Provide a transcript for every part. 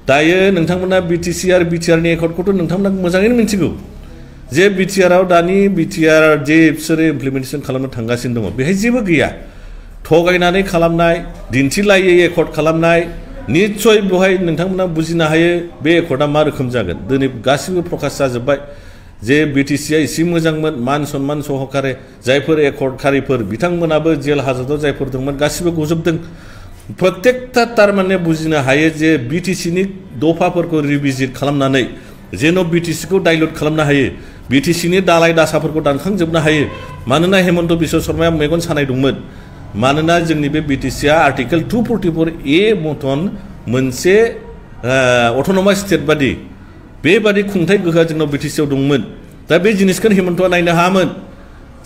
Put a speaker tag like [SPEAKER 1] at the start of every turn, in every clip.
[SPEAKER 1] दायो नोंथांमोना BTC आरो BTR नि एकर्डखौथ' नोंथांमोना मोजाङैनो मिथिगौ जे BTR आव दानि BTR जे बिसोरो इमप्लिमेन्टेसन खालामनो थांगासिनो दङ बेहाय जेबो गैया थगायनानै खालामनाय दिन्थिलायै एकर्ड खालामनाय निश्चय बेवहाय नोंथांमोना बुजिनो हायो बे एकर्डआ मा रोखोम जागोन दिनै गासिबो प्रकाश जाजोब्बाय जे BTC आ एसे मोजांमोन मान सन्मान सहकारे जायफोर एकर्डखारिफोर बिथांमोनाबो जेल हाजतआव जायफोर दंमोन गासिबो गजोबदों प्रत्येकता तारमाने बुजिनो हायो जे BTC नि दफाफोरखौ रिभिजिट खालामनानै जेन' BTC खौ डाइल्युट खालामनो हायो BTC नि दालाय दासाफोरखौ दानखांजोबनो हायो मानोना हेमन्त बिश्व शर्माया मेगन सानाय दंमोन मानोना जोंनि बे BTC आ आर्टिकेल 244A मतन मोनसे अट'नमास स्टेट बादि बेबादि खुंथाय गोहोआ जोंनाव BTC आव दंमोन दा बे जिनिसखौ हेमन्तआ नायनो हायामोन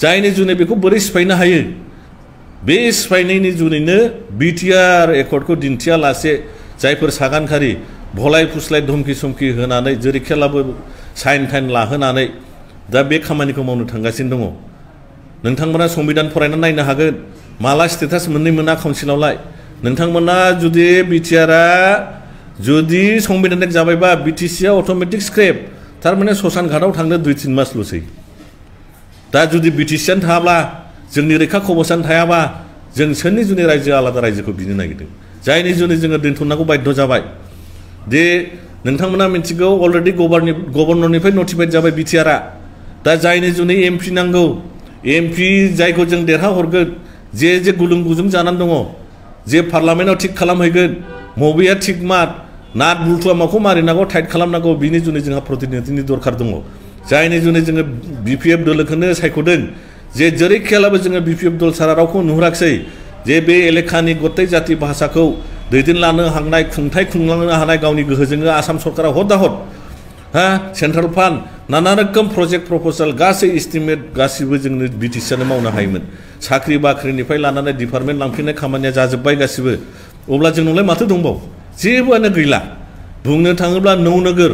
[SPEAKER 1] जायनि जुनै बेखौ बोरै सिफायनो हायो बे सिफायनायनि जुनैनो BTR एकर्डखौ दिन्थियालासे जायफोर सागानखारि भलाय फुस्लाय धमकि समखि होनानै जेरैखेलाबो साइन टाइन लाहोनानै दा बे खामानिखौ मावनो थांगासिनो दङ नोंथांमोना संबिधान फरायना नायनो हागोन माला स्टेटास मोननै मोना काउन्सिलावलाय नोंथांमोना जुदि BTR आ जुदि संबिधान जाबायबा BTC आ अट'मेटिक स्क्रेप थारमाने ससान घाटआव थांनो 2-3 मासल'सै दा जुदि BTC आनो थायाब्ला जोंनि रैखा कवचानो थायाबा जों सोरनि जुनै रायजो आलादा रायजोखौ बिनो नागिरदों जायनि जुनै जोङो दोनथ'नांगौ बाध्य जाबाय दे नोंथांमोना मिथिगौ अलरेडि गभर्नरनिफ्राय नटिफाइड जाबाय BTR आ दा जायनि जुनै MP नांगौ MP जायखौ जों देरहाहरगोन जे गुलुं गुजुं जानानै दङ जे पार्लामेन्टआव थिक खालामहैगोन मबेया थिक मार नाट बुलथुआ माखौ मारिनांगौ टाइट खालामनांगौ बिनि जुनै जोंहा प्रतिनिधिनि दरखार दङ जायनि जुनै जोङो BPF दोलोखौनो सायख'दों जे जेरैखेलाबो जोङो BPF दल सारा रावखौ नुहुराखसै जे बे एलेखानि गत्ताय जाति भाषाखौ दैदेनलांनो हानाय खुंथाय खुंलांनो हानाय गावनि गोहोजोंनो आसाम सरकारा हद हा सेन्ट्रेल फान्ड नाना रोखोम प्रजेक्ट प्रप'जाल गासै एस्टिमेट गासिबो जोंनो BTC आनो मावनो हायोमोन साख्रि बाख्रिनिफ्राय लानानै डिपार्टमेन्ट लांफिननाय खामानिया जाजोब्बाय गासिबो अब्ला जोंनावलाय माथो दंबावो जेबोआनो गैला बुंनो थाङोब्ला नौनोगोर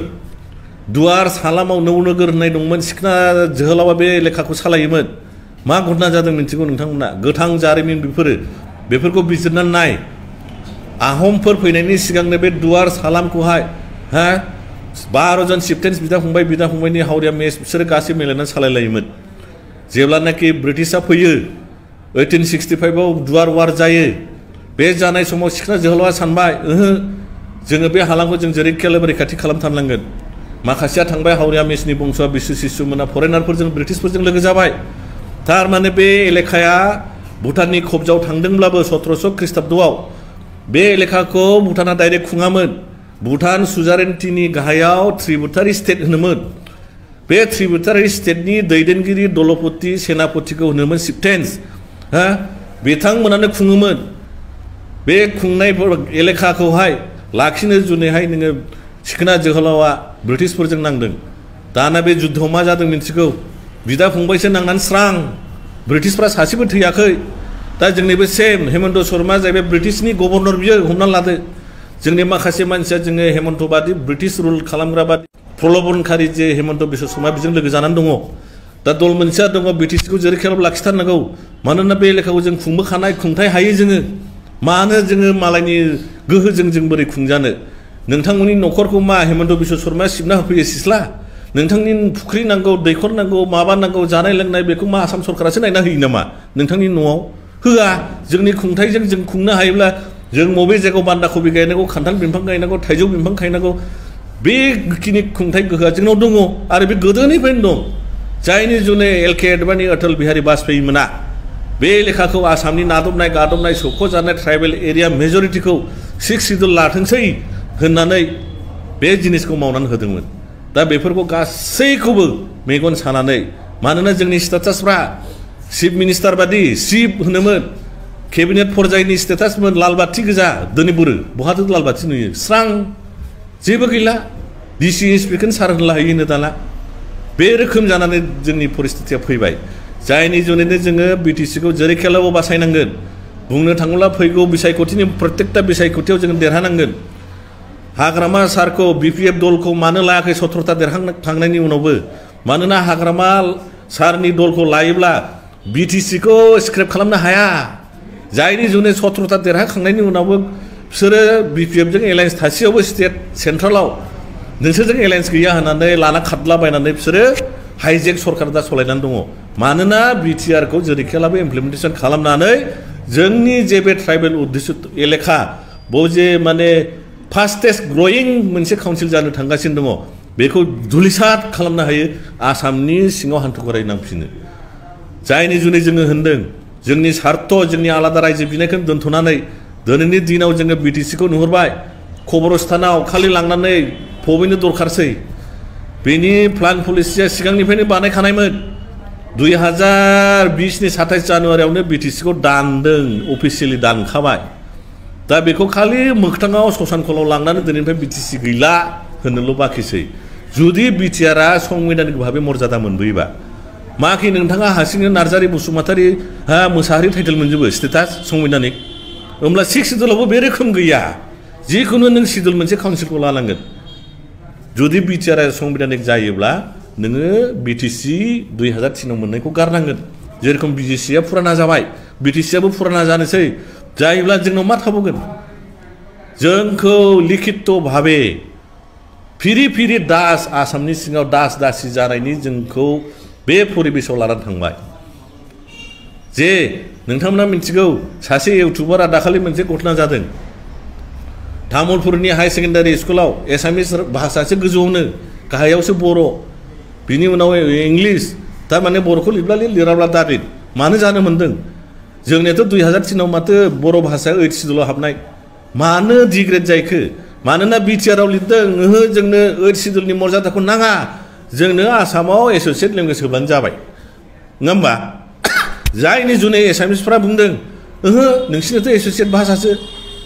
[SPEAKER 1] दुवार सालामाव नौनोगोर होननाय दंमोन सिखना जोहोलावा बे एलेखाखौ सालायोमोन मा घटना जादों मिथिगौ नोंथांमोना गोथां जारिमिन बेफोरखौ बिजिरनानै नाय आहमफोर फैनायनि सिगांनो बे दुवार सालामखौहाय हा 12 जन चिफटेन्स बिदा फंबायनि हावरिया मेस बिसोरो गासै मिलायनानै सालायलायोमोन जेब्लानाखि ब्रिटिशआ फैयो 1865 आव दुवार वार जायो बे जानाय समाव सिखना जोहोलावा सानबाय जोङो बे हालामखौ जों जेरैखेलाबो रैखाथि खालामथारनांगोन माखासेया थांबाय हावरिया मेसनि बंस'आ बिसु सिसुमोना फरेनारफोरजों ब्रिटिशफोरजों लोगो जाबाय थारमाने बे एलेखाया भुटाननि खबजाव थांदोंब्लाबो 1700 ख्रीष्टाब्दआव बे एलेखाखौ भुटाना डाइरेक्ट खुङामोन भुटान सुजारेन्टिनि गाहायाव त्रिबुटारि स्टेट होनोमोन बे त्रिबुटारि स्टेटनि दैदेनगिरि दलपति सेनापतिखौ होनोमोन चिफटेन्स हा बिथांमोनानो खुङोमोन बे खुंनाय एलेखाखौहाय लाखिनो जुनैहाय नोङो सिखना जोहोलावा ब्रिटिशफोरजों नांदों दाना बे जुद्धआव मा जादों मिथिगौ बिदा फंबायसो नांनानै स्रां ब्रिटिशफ्रा सासेबो थैयाखै दा जोंनि बे सेम हेमन्त शर्मा जाहैबाय ब्रिटिशनि गभर्नर बियो हमना लादो जोंनि माखासे मानसिया जोङो हेमन्त बादि ब्रिटिश रुल खालामग्रा बादि प्रलबनखारि जे हेमन्त बिश्व शर्मा बेजों लोगो जानानै दङ दा दल मोनसेया दङ BTC खौ जेरैखेलाबो लाखिथारनांगौ मानोना बे एलेखाखौ जों खुंबोखानाय खुंथाय हायो जोङो मानो जोङो मालायनि गोहोजों जों बोरै खुंजानो नोंथांमोननि न'खरखौ मा हेमन्त बिश्व शर्माया सिबना होफैयो सिस्ला नोंथांनि फुख्रि नांगौ दैखर नांगौ माबा नांगौ जानाय लोंनाय बेखौ मा आसाम सरकारासो नायना होयो नामा नोंथांनि न'आव होआ जोंनि खुंथायजों जों खुंनो हायोब्ला जों बबे जायगायाव बान्दा कबि गायनांगौ खान्थाल बिफां गायनांगौ थाइजौ बिफां गायनांगौ बेखिनि खुंथाय गोहोआ जोंनाव दङ आरो बे गोदोनिफ्रायनो दं जायनि जुनै LK आडवाणी अटल बिहारी वाजपेयी मोना बे लेखाखौ आसामनि नादबनाय गादबनाय सौख'जानाय ट्राइबेल एरिया मेजरिटिखौ 6 सिडुल लाथोंसै होननानै बे जिनिसखौ मावनानै होदोंमोन दा बेफोरखौ गासैखौबो मेगन सानानै मानोना जोंनि स्टेटासफ्रा चिफ मिनिस्टार बादि चिफ होनोमोन केबिनेट पर्यायनि स्टेटासमोन लाल बाथि गोजा दिनै बुरो बहाथो लाल बाथि नुयो स्रां जेबो गैला DC स्पिकखौनो सार होनला हैयोनो दाना बे रोखोम जानानै जोंनि परिस्थितिया फैबाय जायनि जुनैनो जोङो BTC खौ जेरैखेलाबो बासायनांगोन बुंनो थाङोब्ला फैगौ बिसायख'थिनि प्रत्येकता बिसायख'थियाव जों देरहानांगोन हाग्रामा सारखौ BPF दलखौ मानो लायाखै 17ता देरहाखांनायनि उनावबो मानोना हाग्रामा सारनि दलखौ लायोब्ला BTC खौ स्क्रेप खालामनो हाया जायनि जुनै 17ता देरहाखांनायनि उनावबो बिसोरो BPF-जों एलायन्स थासेयावबो स्टेट सेन्ट्रेलाव नोंसोरजों एलायन्स गैया होननानै लाना खारलाबायनानै बिसोरो हाइजेक सरकार दा सलायनानै दङ मानोना BTR-खौ जेरैखियालाबो इमप्लिमेन्टेसन खालामनानै जोंनि जे बे ट्राइबेल उद्दिसित एलेखा बेयाव जे माने फास्टेस्ट ग्रयिं मोनसे काउन्सिल जानो थांगासिनो दङ बेखौ धुलिसात खालामनो हायो आसामनि सिङाव हान्थु खराय नांफिनो जायनि जुनै जोङो होनदों जोंनि सार्थ जोंनि आलादा रायजो बिनायखौ दोनथ'नानै दिनैनि दिनाव जोङो BTC-खौ नुहुरबाय खबरस्थानाव खालि लांनानै फबैनो दरखारसै बेनि प्लान पलिसिया सिगांनिफ्रायनो बानायखानायमोन 2020 नि 27 जानुवारियावनो BTC-खौ दानदों अफिसियेलि दानखाबाय दा बेखौ खालि मोगथाङाव ससानखलाव लांनानै दिनैनिफ्राय BTC गैला होननोल' बाखिसै जुदि BTR-आ संबिधानिक भाबै मर्यादा मोनबोयोबा माखि नोंथाङा हारसिंनो नार्जारि बसुमतारी मोसाहारि टाइटेल मोनजोबो स्टेटास संबिधानिक होमब्ला 6 सिडुलावबो बे रोखोम गैया जिखुनु नों सिडुल मोनसे काउन्सिलखौ लानांगोन जुदि BTR-आ संबिधानिक जायोब्ला नोङो BTC 2003 आव मोननायखौ गारनांगोन जेरखम BGC-आ फुराना जाबाय BTC-आबो फुराना जानोसै जायोब्ला जोंनाव मा थाबावगोन जोंखौ लिखित भावे फिरि फिरि दास आसामनि सिङाव दास दासि जानायनि जोंखौ बे परिबेसाव लानानै थांबाय जे नोंथांमोना मिथिगौ सासे इउटुबारा दाखालि मोनसे घटना जादों तामुलपुरनि हाई सेकेन्डारि स्कुलाव एसामिस भाषासो गोजौआवनो गाहायावसो बर' बिनि उनाव इंलिस थारमाने बर'खौ लिरब्ला लिराब्ला दालिर मानो जानो मोन्दों जोंनियाथ' 2003 आव माथो बर' भाषाया 8 सिडुलाव हाबनाय मानो डिग्रेड जायखो मानोना BTR-आव लिरदों ओहो जोंनो 8 सिडुलनि मर्यादाखौ नाङा जोंनो आसामाव एस'सियेट लेंगुवेज होब्लानो जाबाय नङा होमबा जायनि जुनै एसामिसफ्रा बुंदों ओहो नोंसिनाथ' एस'सियेट भाषासो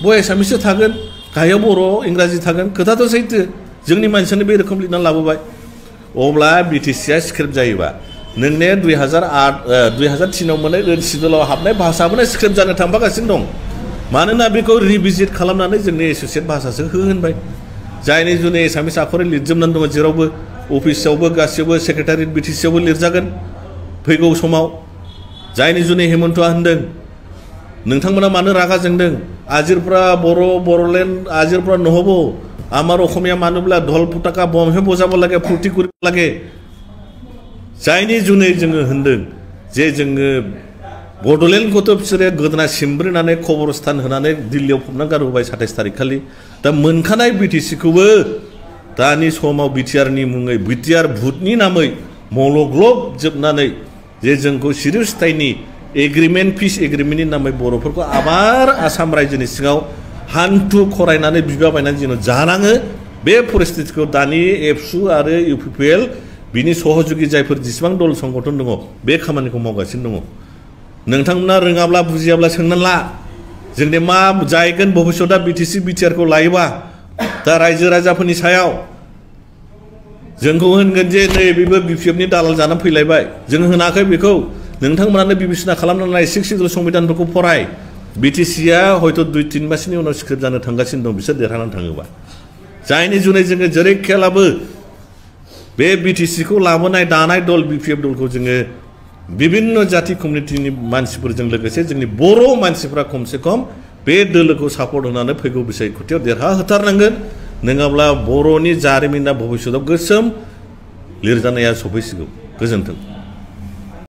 [SPEAKER 1] बय एसामिससो थागोन गाहायाव बर' इंराजि थागोन खोथाथ' सैथो जोंनि मानसियानो बे रोखोम लिरनानै लाबोबाय अब्ला BTC-आ स्क्रिप्ट जायोबा नोंने 2003 आव मोननाय 8 सिडुलाव हाबनाय भाषाबोनो स्क्रिप्ट जानो थांफागासिनो दं मानोना बेखौ रिभिजिट खालामनानै जोंनि एस'सियेट भाषासो होनबाय जायनि जुनै एसामिस आखरै लिरजोबनानै दङ जेरावबो अफिसावबो गासैयावबो सेक्रेटारियेट BTC-आवबो लिरजागोन फैगौ समाव जायनि जुनै हेमन्तआ होनदों नोंथांमोना मानो रागा जोंदों आजिरफ्रा बर'लेण्ड आजिरफ्रा নহব আমার অসমীয়া মানুষবিলাক ঢোল ফুটাকা বমহে বজাব লাগে ফুৰ্তি কৰিব লাগে जायनि जुनै जोङो होनदों जे जोङो बड'लेण्डखौथ' बिसोरो गोदोना सिमब्रिनानै खबरस्थान होनानै दिल्लीयाव फबना गारबोबाय 27 तारिख खालि दा मोनखानाय BTC-खौबो दानि समाव BTR-नि मुङै BTR भुटनि नामै मलग्लब जोबनानै जे जोंखौ सिरिस्थायनि एग्रिमेन्ट पिस एग्रिमेन्टनि नामै बर'फोरखौ आबार आसाम रायजोनि सिङाव हान्थु खरायनानै बिबाबायनानै जेन' जानाङो बे परिस्थितिखौ दानि एबसु आरो UPPL बिनि सहयोगी जायफोर जेसेबां दल संगठन दङ बे खामानिखौ मावगासिनो दङ नोंथांमोना रोङाब्ला बुजियाब्ला सोंनानै ला जोंनि मा जायगोन भबिष्यतआ BTC BTR-खौ लायोबा दा रायजो राजाफोरनि सायाव जोंखौ होनगोन जे नै बेबो BPF-नि दालाल जानानै फैलायबाय जों होनाखै बेखौ नोंथांमोनानो बिबिसना खालामनानै 6 सिडुल संबिधानफोरखौ फराय BTC-आ हयथ' 2-3 मासनि उनाव स्क्रिप्ट जानो थांगासिनो दं बिसोर देरहानानै थाङोबा जायनि जुनै जोङो जेरैखियालाबो बे BTC-खौ लाबोनाय दानाय दल BPF दलखौ जोङो विभिन्न जाति कमिउनिटिनि मानसिफोरजों लोगोसे जोंनि बर' मानसिफ्रा खमसे खम बे दोलोखौ सापर्ट होनानै फैगौ बिसायख'थियाव देरहाहोथारनांगोन नङाब्ला बर'नि जारिमिना भबिष्यतआव गोसोम लिरजानाया सफैसिगौ गोजोन्थों